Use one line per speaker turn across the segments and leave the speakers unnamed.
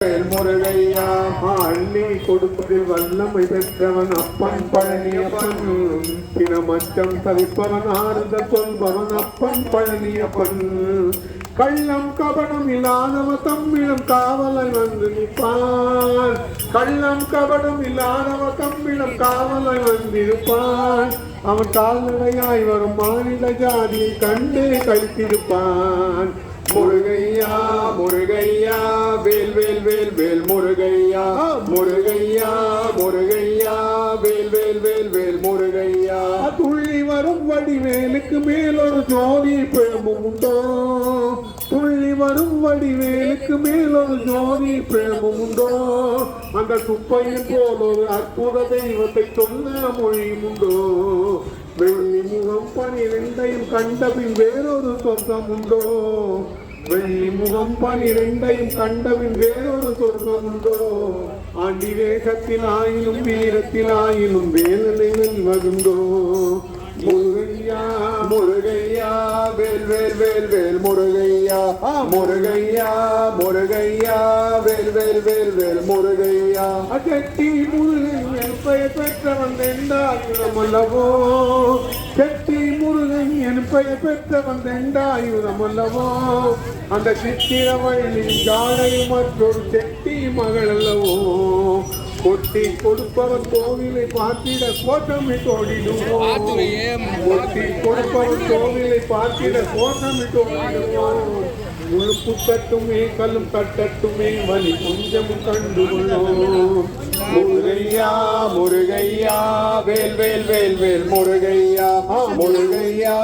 முருகையா அள்ளி கொடுப்பதில் வல்லமை பெற்றவன் அப்பன் பழனியப்பன். பிணமச்சம் தவிப்பவன் ஆறுதல் சொல்பவன் அப்பன் பழனியப்பன். கள்ளம் கபடம் இல்லாதவன் தம்மிடம் காவலை வந்து நிற்பான். கள்ளம் கபடம் இல்லாதவன் தம்மிடம் காவலை வந்திருப்பான். அவன் கால்நடையாய் வரும் மாநில ஜாதியை கண்டே கழித்திருப்பான். முருகையா முருகையா வேல் வேல் வேல் வேல் முருகையா முருகையா முருகையா வேல் வேல் வேல் வேல் முருகையா. துள்ளி வரும் வடிவேலுக்கு மேலொரு ஜோதி பிரேமம் உண்டோ. துள்ளி வரும் வடிவேலுக்கு மேலொரு ஜோதி பிரேமம் உண்டோ. அந்த சுப்பையின் போல் ஒரு அற்புத தெய்வத்தை சொன்ன மொழியும் உண்டோ. வெள்ளி முகம் 12 கண்டபின் வேறொரு சொர்க்கம் உண்டோ. வெள்ளி முகம் 12 கண்டபின் வேறொரு சொர்க்கம் உண்டோ. ஆண்டி வேகத்தில் ஆயினும் வீரத்தில் ஆயினும் வேலனை வெல்வதுண்டோ. முருகையா முருகையா வேல் வேல் வேல் வேல் முருகையா முருகையா முருகையா வேல் வேல் வேல் வேல் முருகையா. செட்டி முருகன் பெயர் பெற்றவன் ரெண்டாயிரம் அல்லவோ. செட்டி முருகன் என் பெயர் பெற்றவன் ரெண்டாயிரம் அல்லவோ. அந்த சித்திரவள்ளி ஜாடை மற்றொரு செட்டி மகள் அல்லவோ. கொட்டி கொடுப்பவன் கோவிலை பார்த்திட கோட்டமிட்டு ஓடிடுவோம். கொட்டி கொடுப்பவன் கோவிலை பார்த்திட கோட்டமிட்டு ஓடிடுவோம். முழுப்பு தட்டுமே கல்லும் தட்டட்டுமே வலி கொஞ்சம் கண்டுகொள்ளும். முருகையா முருகையா வேல் வேல் வேல் வேல் முருகையா முருகையா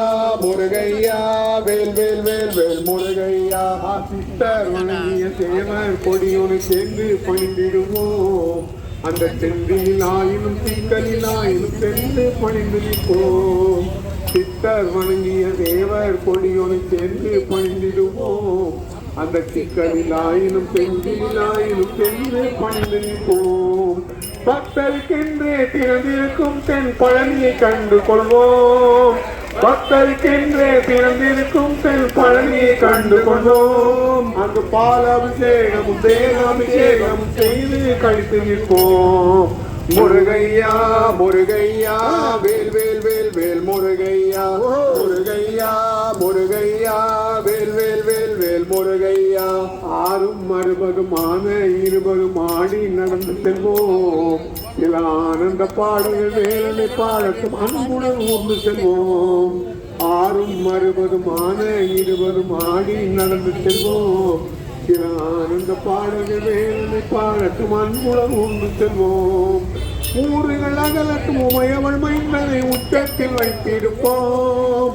முருகையா வேல் வேல் வேல் வேல் முருகையா. சித்தர் வணங்கிய சேவர் கொடியோடு சேர்ந்து பணிந்திடுவோம். அந்த செந்தில் ஆயினும் சிக்கலில் ஆயினும் சென்று பணிந்து நிற்போம். சித்தர் வணங்கிய தேவர் கொடியோடு சேர்ந்து பணிந்திடுவோம். அந்த சிக்கலில் ஆயினும் செந்தில் ஆயினும் சென்று பணிந்து நிற்போம். பக்தருக்கென்றே திறந்திருக்கும் தென் பழனியை கண்டு கொள்வோம். பக்தருக்கென்றே பிறந்திருக்கும் தென் பழனியை கண்டு கொண்டோம். அங்கு பால் அபிஷேகமும் தேகாபிஷேகமும் செய்து கழித்து நிற்போம். முருகையா முருகையா வேல் வேல் வேல் வேல் முருகையா முருகையா முருகையா வேல் வேல் வேல் வேல் முருகையா. 60 20 ஆடி நடந்து செல்வோம். சில ஆனந்த பாடல்கள் வேலனை பாடட்டும் அன்புடன் ஊர்ந்து செல்வோம். 60 20 ஆடி நடந்து செல்வோம். சில ஆனந்த பாடல்கள் வேலனை பாடட்டும் அன்புடன் ஊர்ந்து செல்வோம். ஊர்கள் அகலட்டும் உமையவள் மைந்தனை உச்சத்தில் வைத்திருப்போம்.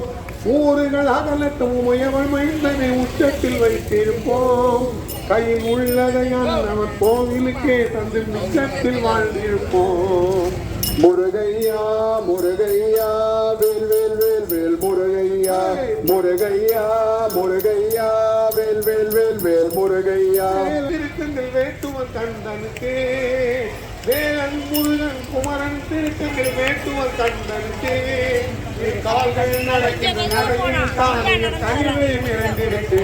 ஊர்கள் அகலட்டும் உமையவள் மைந்தனை உச்சத்தில் வைத்திருப்போம். கையில் உள்ளதை அவர் கோவிலுக்கே தந்து மிச்சத்தில் வாழ்ந்திருப்போம். முருகையா முருகையா வேல் வேல் வேல் வேல் முருகையா முருகையா முருகையா வேல் வேல் வேல் வேல் முருகையா. திருத்தங்கள் வேட்டுவர் கண்டனுக்கே வேலன் முருகன் குமரன். திருத்தங்கள் வேட்டுவர் கண்டனுக்கே கால்கள் நடக்கின்ற தனிவை நிறைந்திருக்கு.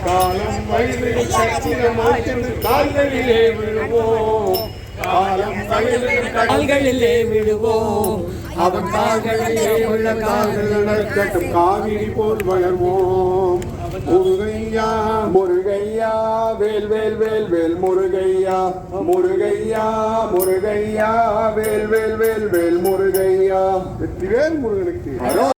காலம் வயதில் சச்சிரமாய்ந்து கால்களிலே விழுவோம். காலம் வயதில் கால்களிலே விழுவோம். அவன் கால்களிலே உள்ள கால்கள் நடக்கட்டும் காவிரி போல் வளர்வோம். முருகையா முருகையா வேல் வேல் வேல் வேல் முருகையா முருகையா முருகையா வேல் வேல் வேல் வேல் முருகையா. வெற்றிவேல் முருகனுக்கு.